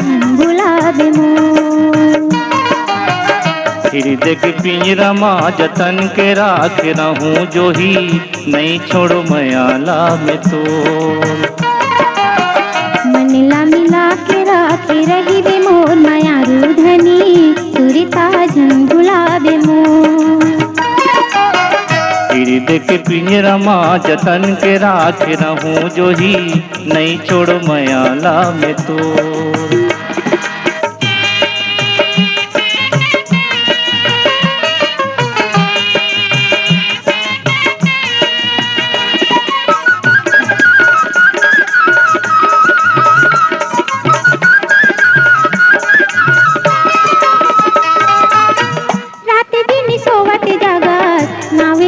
झन भुलावे मोर। हृदय के पिंजरा माँ जतन के राख रहूं जो ही नहीं छोड़ो मयाला में तो। मन ला मिला के राखे रही बे मोर मायारू धनी तुरिता झन भुलावे मोर। हृदय के पिंजरा माँ जतन के राख रहूं जो ही नहीं छोड़ो मयाला में तो।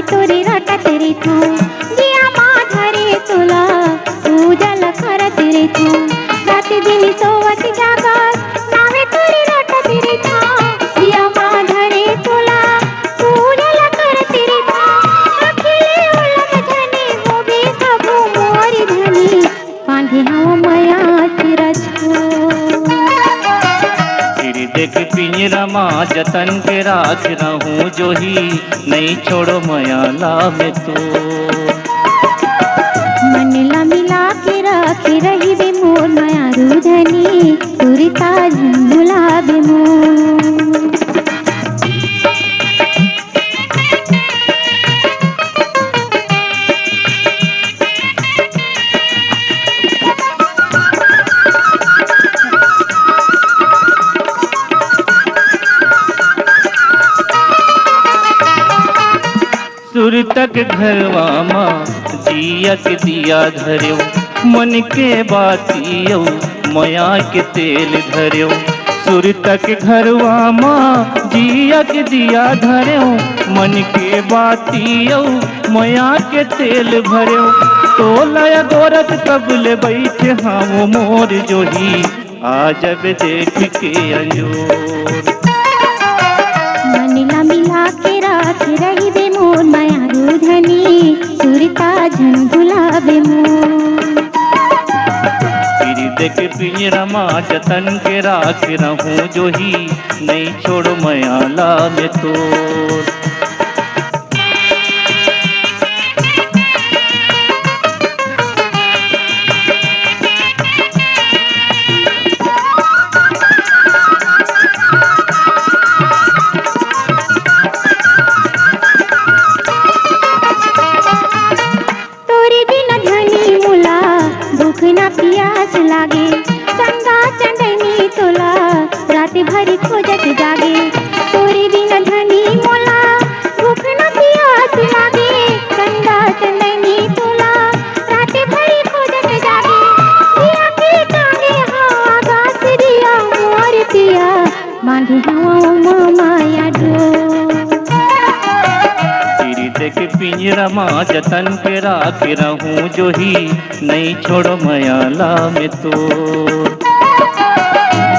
तोरी रटत रेथो जिया माधरे तुला पूजल करत रेथो। रात दिन सोवत जागत नावे तोरी रटत रेथो जिया माधरे तुला पूजल करत रेथो। अखिले उलग जने होबे कबो मोर धनी पांधे हवा माया चिरछ को। हृदय के पिंजरा माँ जतन के राख रहूं जो ही नहीं छोड़ो मयाला में तो। मन ला मिला के राखे रही बे मोर मायारू धनी तुरिता झन भुलावे मोर। सुर तक घरवा माँ जिया के दिया धर्यो मन के बातियो मया के तेल धर्यो। सुर तक घरवा माँ जिया के दिया धर्यो मन के बातियो मया के तेल भर्यो। तो लय गोरख कबल बैठे हाँ मोर जोही आ जब देख के अंजोर। मन ला मिला के राखे रही बे मोर मायारू धनी तुरिता झन भुलावे मोर। हृदय के पिंजरा माँ जतन के राख रहूं जो ही नहीं छोड़ो मयाला में तो। ना पियास लागे चंगा चंदनी तोला रात भरी खोजत जागे। तोरी बिना धनी मोला भूख ना पियास लागे चंगा चंदनी तोला रात भरी खोजत जागे। पिया के टांगे हाँ आगास दिया मोर पिया बांधे हवा माया डोर। हृदय के पिंजरा माँ जतन के राख रहूं जो ही नहीं छोड़ो मयाला में तो।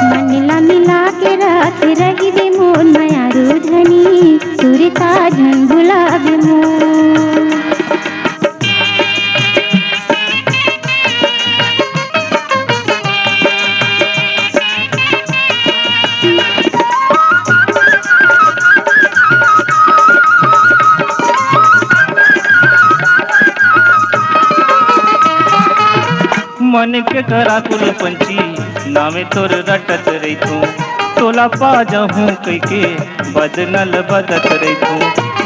मन ला मिला के राखे रही बे मोर मायारू धनी तुरिता झन भुलावे मोर। मन के कराकुल पंछी नामे तोर रटत रही तोला पा जाऊं कई के बदनल बदत रही।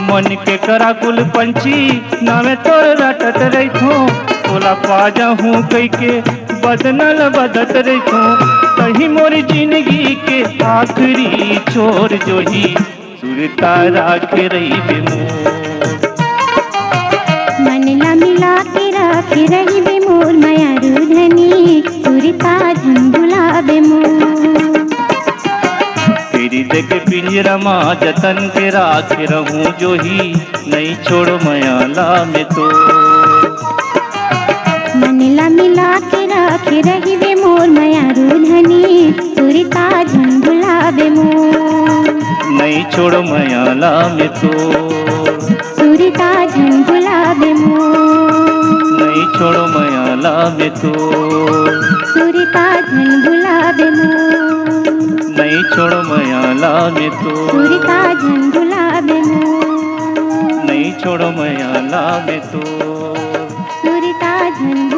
मन के कराकुल पंछी नामे तोर रटत रही तोला पा जाऊं कई के बदनल बदत रही। कहीं मोर जिंदगी के आखिरी छोर जो ही सुरता राख रही बे मोर। मन ला मिला के राखे रही बे मोर मायारू धनी तुरिता झन भुलावे मोर। हृदय के पिंजरा माँ जतन के राख रहूं जो ही नहीं छोड़ो मयाला में तो। मन ला मिला के राखे रही बे मोर मायारू धनी तुरिता झन भुलावे मोर। नहीं छोड़ो मयाला में तो। तुरिता झन भुलावे मोर। नहीं छोड़ो मयाला में तो। तुरिता झन भुलावे मोर। छोड़ो मयाला में तो सुरता झन भुलाबे मोर नहीं छोड़ो मयाला में तो सुरता झन